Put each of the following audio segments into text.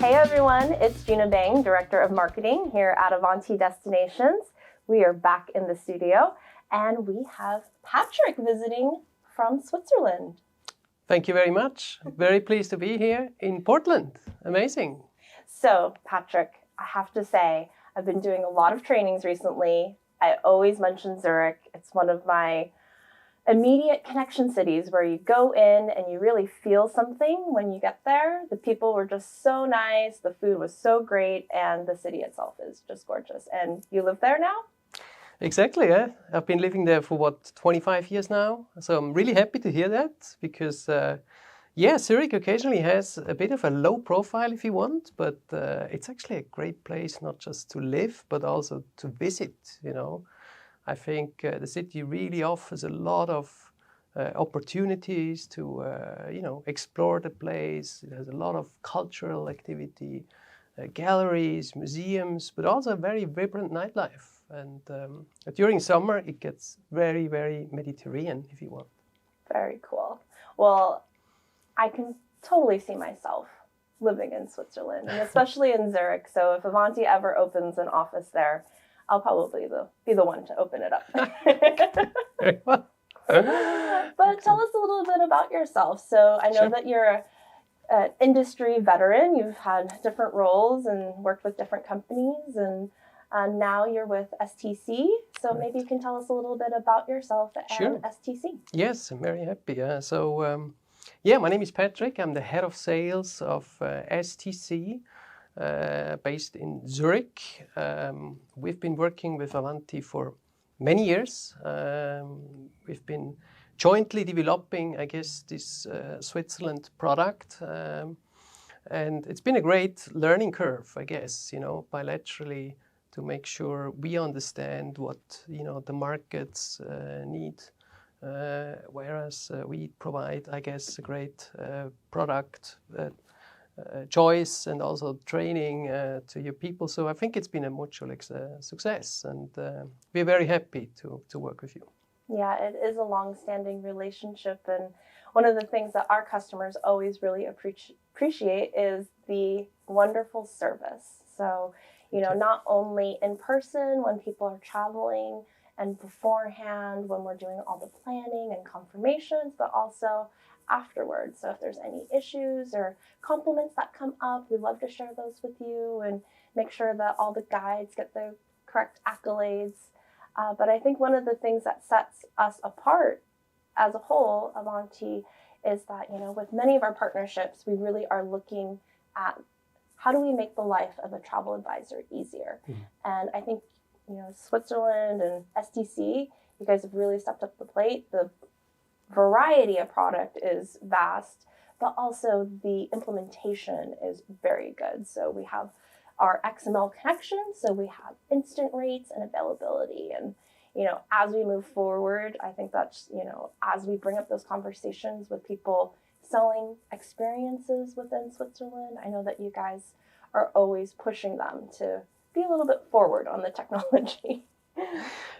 Hey everyone, it's Gina Bang, Director of Marketing here at Avanti Destinations. We are back in the studio and we have Patrick visiting from Switzerland. Thank you very much. Very pleased to be here in Portland. Amazing. So Patrick, I have to say, I've been doing a lot of trainings recently. I always mention Zurich. It's one of my immediate connection cities where you go in and you really feel something when you get there. The people were just so nice, the food was so great, and the city itself is just gorgeous. And you live there now? Exactly, yeah. I've been living there for 25 years now. So I'm really happy to hear that because, Zurich occasionally has a bit of a low profile if you want, but it's actually a great place not just to live, but also to visit, I think the city really offers a lot of opportunities to, explore the place. It has a lot of cultural activity, galleries, museums, but also a very vibrant nightlife. And during summer, it gets very, very Mediterranean, if you want. Very cool. Well, I can totally see myself living in Switzerland, and especially in Zurich. So if Avanti ever opens an office there, I'll probably be the one to open it up. Very well. But tell us a little bit about yourself. So I know that you're an industry veteran. You've had different roles and worked with different companies, and now you're with STC. So maybe you can tell us a little bit about yourself and STC. Yes, I'm very happy. My name is Patrick. I'm the head of sales of STC. Based in Zurich. We've been working with Avanti for many years. We've been jointly developing, this Switzerland product. And it's been a great learning curve, bilaterally to make sure we understand what, the markets need. Whereas we provide, a great product choice and also training to your people. So I think it's been a mutual success, and we're very happy to work with you. Yeah, it is a long-standing relationship, and one of the things that our customers always really appreciate is the wonderful service. So, not only in person when people are traveling and beforehand when we're doing all the planning and confirmations, but also afterwards. So if there's any issues or compliments that come up, we love to share those with you and make sure that all the guides get the correct accolades. But I think one of the things that sets us apart as a whole, Avanti, is that, with many of our partnerships, we really are looking at how do we make the life of a travel advisor easier. Mm-hmm. And I think, Switzerland and STC, you guys have really stepped up the plate. The variety of product is vast, but also the implementation is very good. So we have our XML connections, so we have instant rates and availability. And, as we move forward, I think that's, as we bring up those conversations with people selling experiences within Switzerland, I know that you guys are always pushing them to be a little bit forward on the technology.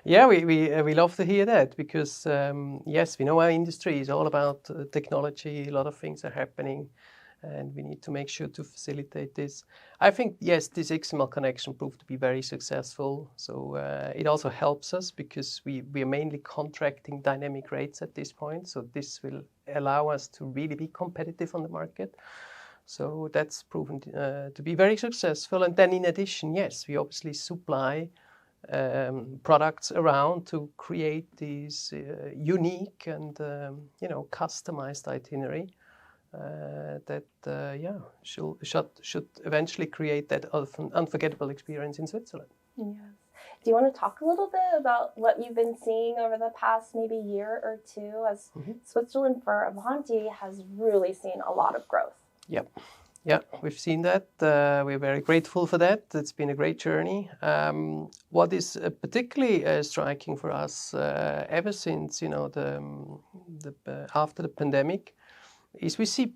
Yeah, we love to hear that because, we know our industry is all about technology. A lot of things are happening and we need to make sure to facilitate this. I think, yes, this XML connection proved to be very successful. So it also helps us because we are mainly contracting dynamic rates at this point. So this will allow us to really be competitive on the market. So that's proven to be very successful. And then in addition, yes, we obviously supply products around to create these unique and customized itinerary that should eventually create that unforgettable experience in Switzerland. Yes. Do you want to talk a little bit about what you've been seeing over the past maybe year or two as Switzerland for Avanti has really seen a lot of growth? Yeah, we've seen that. We're very grateful for that. It's been a great journey. What is particularly striking for us ever since after the pandemic is we see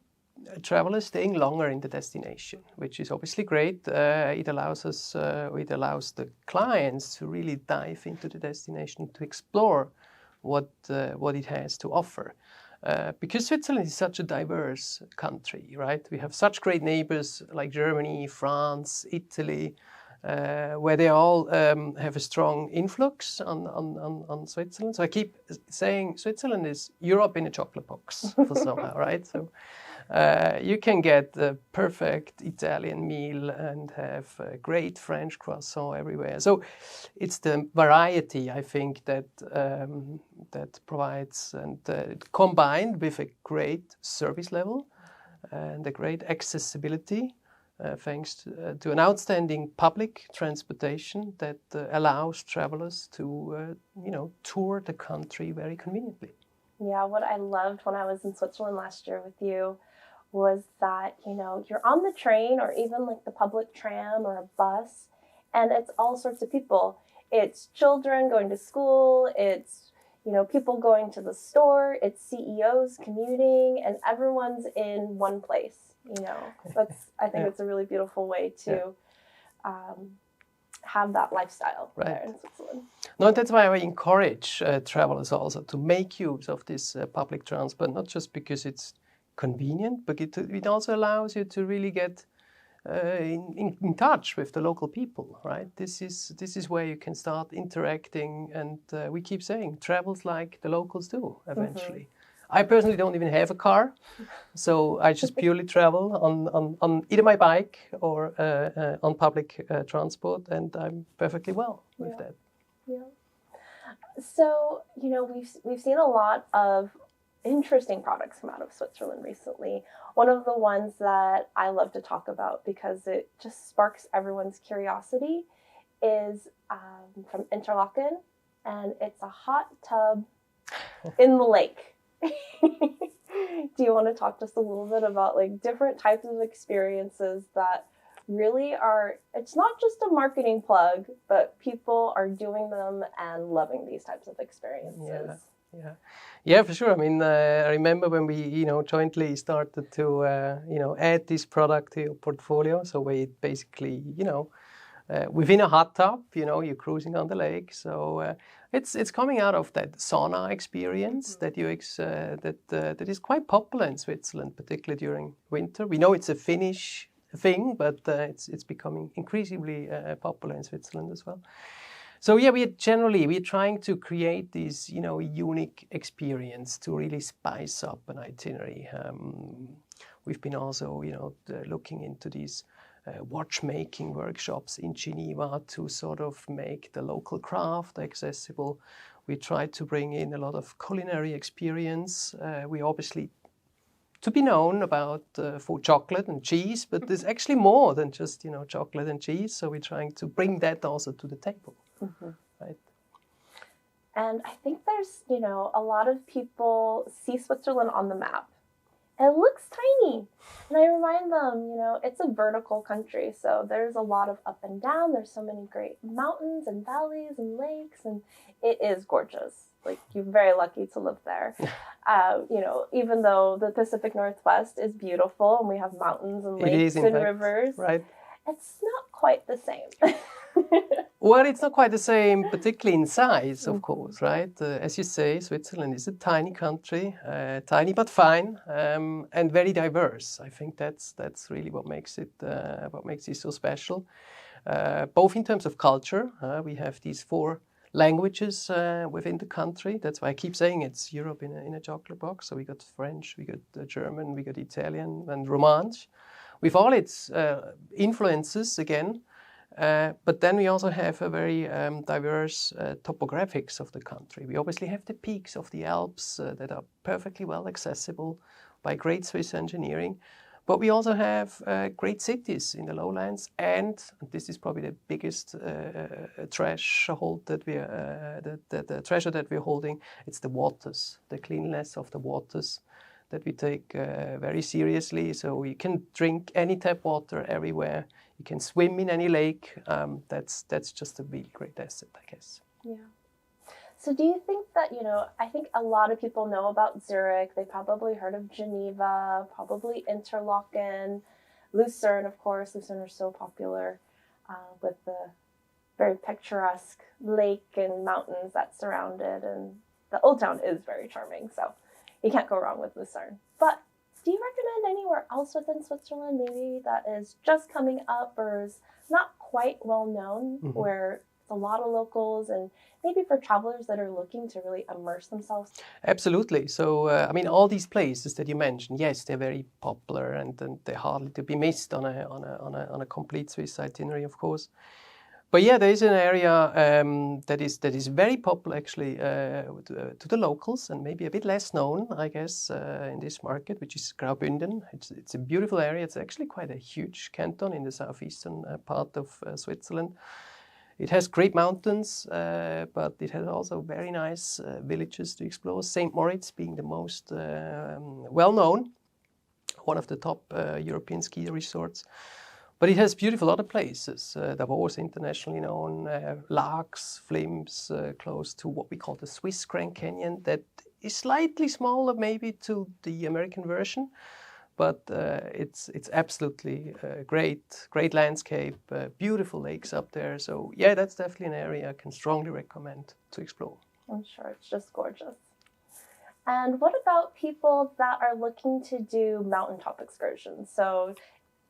travelers staying longer in the destination, which is obviously great. It allows the clients to really dive into the destination to explore what it has to offer. because Switzerland is such a diverse country, right? We have such great neighbors like Germany, France, Italy, where they all have a strong influx on Switzerland. So I keep saying Switzerland is Europe in a chocolate box for somehow, right? So you can get the perfect Italian meal and have a great French croissant everywhere. So it's the variety, I think, that that provides, and combined with a great service level and a great accessibility, thanks to an outstanding public transportation that allows travelers to, tour the country very conveniently. Yeah, what I loved when I was in Switzerland last year with you was that, you're on the train or even like the public tram or a bus, and it's all sorts of people. It's children going to school, it's, people going to the store, it's CEOs commuting, and everyone's in one place, I think it's a really beautiful way to have that lifestyle there in Switzerland. No, that's why I encourage travelers also to make use of this public transport, not just because it's convenient, but it also allows you to really get in touch with the local people, right? This is where you can start interacting, and we keep saying travels like the locals do eventually. Mm-hmm. I personally don't even have a car, so I just purely travel on either my bike or on public transport, and I'm perfectly well with that. Yeah. So, we've seen a lot of interesting products come out of Switzerland recently. One of the ones that I love to talk about because it just sparks everyone's curiosity is from Interlaken, and it's a hot tub in the lake. Do you want to talk just a little bit about like different types of experiences that really are, it's not just a marketing plug, but people are doing them and loving these types of experiences? Yeah, for sure. I mean, I remember when we, jointly started to, add this product to your portfolio. So we basically, within a hot tub, you're cruising on the lake. So it's coming out of that sauna experience that that is quite popular in Switzerland, particularly during winter. We know it's a Finnish thing, but it's becoming increasingly popular in Switzerland as well. So yeah, we're trying to create this, unique experience to really spice up an itinerary. We've been also, looking into these watchmaking workshops in Geneva to sort of make the local craft accessible. We try to bring in a lot of culinary experience. We obviously to be known about for chocolate and cheese, but there's actually more than just chocolate and cheese. So we're trying to bring that also to the table, right? And I think there's a lot of people see Switzerland on the map. It looks tiny, and I remind them, it's a vertical country, so there's a lot of up and down. There's so many great mountains and valleys and lakes, and it is gorgeous. Like, you're very lucky to live there. Even though the Pacific Northwest is beautiful and we have mountains and lakes and rivers, right? It's not quite the same. Well, it's not quite the same, particularly in size, of course, right? As you say, Switzerland is a tiny country, tiny but fine, and very diverse. I think that's really what makes it so special. Both in terms of culture, we have these 4 languages within the country. That's why I keep saying it's Europe in a chocolate box. So we got French, we got German, we got Italian, and Romansh, with all its influences again. But then we also have a very diverse topographics of the country. We obviously have the peaks of the Alps that are perfectly well accessible by great Swiss engineering. But we also have great cities in the lowlands, and this is probably the biggest treasure that we're holding. It's the waters, the cleanliness of the waters that we take very seriously. So you can drink any tap water everywhere. You can swim in any lake. That's just a really great asset, I guess. Yeah. So do you think that, I think a lot of people know about Zurich. They probably heard of Geneva, probably Interlaken, Lucerne, of course. Lucerne are so popular with the very picturesque lake and mountains that surround it. And the Old Town is very charming. So, you can't go wrong with Lucerne. But do you recommend anywhere else within Switzerland, maybe that is just coming up or is not quite well known, where it's a lot of locals and maybe for travelers that are looking to really immerse themselves? Absolutely. So, I mean, all these places that you mentioned, yes, they're very popular and they're hardly to be missed on a complete Swiss itinerary, of course. But yeah, there is an area that is very popular actually to the locals and maybe a bit less known, I guess, in this market, which is Graubünden. It's a beautiful area. It's actually quite a huge canton in the southeastern part of Switzerland. It has great mountains, but it has also very nice villages to explore. St. Moritz being the most well-known, one of the top European ski resorts. But it has beautiful other places. Davos, internationally known, Laax, Flims, close to what we call the Swiss Grand Canyon, that is slightly smaller maybe to the American version, but it's absolutely great landscape, beautiful lakes up there. So yeah, that's definitely an area I can strongly recommend to explore. I'm sure it's just gorgeous. And what about people that are looking to do mountaintop excursions? So,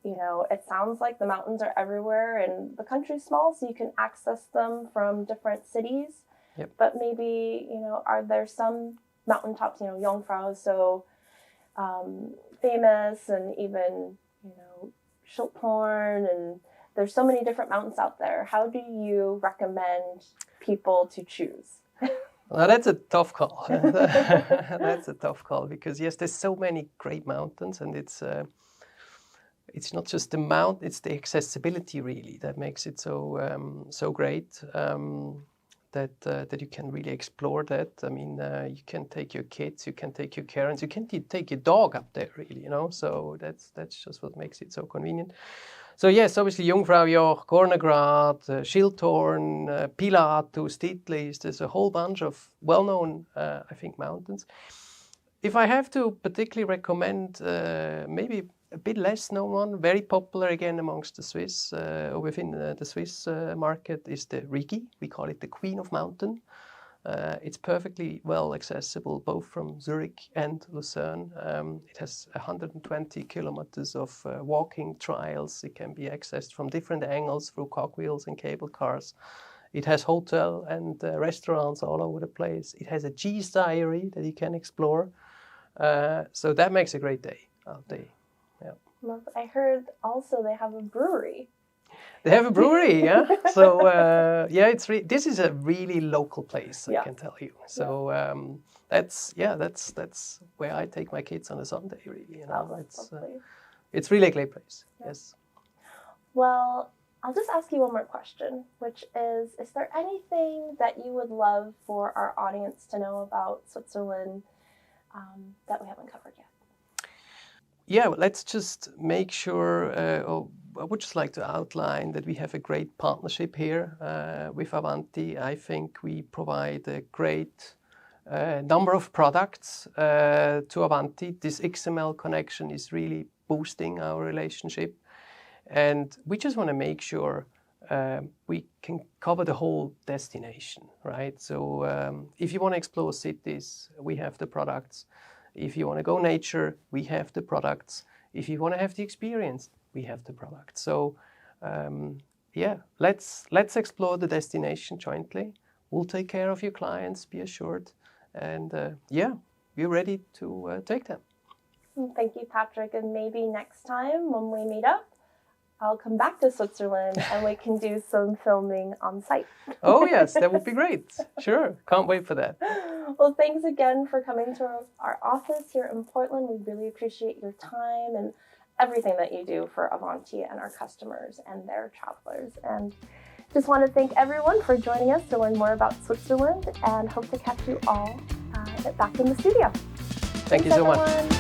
you know, it sounds like the mountains are everywhere and the country's small, so you can access them from different cities. Yep. But maybe, you know, are there some mountaintops, you know, Jungfrau is so famous, and even, you know, Schilthorn, and there's so many different mountains out there. How do you recommend people to choose? Well, that's a tough call. That's a tough call because, yes, there's so many great mountains, and it's not just the mount, it's the accessibility really that makes it so great, that you can really explore that. I mean, you can take your kids, you can take your parents, you can take your dog up there really, you know, so that's just what makes it so convenient. So yes, obviously Jungfrau Joch, Gornergrat, Schilthorn, Pilatus, Dietlisch, there's a whole bunch of well-known, I think, mountains. If I have to particularly recommend maybe a bit less known one, very popular again amongst the Swiss, within the Swiss market, is the Rigi. We call it the Queen of Mountain. It's perfectly well accessible both from Zurich and Lucerne. It has 120 kilometers of walking trails. It can be accessed from different angles through cogwheels and cable cars. It has hotel and restaurants all over the place. It has a cheese diary that you can explore. So that makes a great day out there. Yeah. I heard also they have a brewery. They have a brewery, yeah. So yeah, this is a really local place, I can tell you. So that's where I take my kids on a Sunday, really. You know, it's really a great place. Yeah. Yes. Well, I'll just ask you one more question, which is there anything that you would love for our audience to know about Switzerland that we haven't covered yet? Yeah, well, let's just make sure, I would just like to outline that we have a great partnership here with Avanti. I think we provide a great number of products to Avanti. This XML connection is really boosting our relationship. And we just want to make sure we can cover the whole destination, right? So if you want to explore cities, we have the products. If you want to go nature, we have the products. If you want to have the experience, we have the products. So yeah, let's explore the destination jointly. We'll take care of your clients, be assured. And yeah, we're ready to take them. Thank you, Patrick. And maybe next time when we meet up, I'll come back to Switzerland and we can do some filming on site. Oh yes, that would be great. Sure, can't wait for that. Well, thanks again for coming to our office here in Portland. We really appreciate your time and everything that you do for Avanti and our customers and their travelers. And just want to thank everyone for joining us to learn more about Switzerland, and hope to catch you all back in the studio. Thank you so much.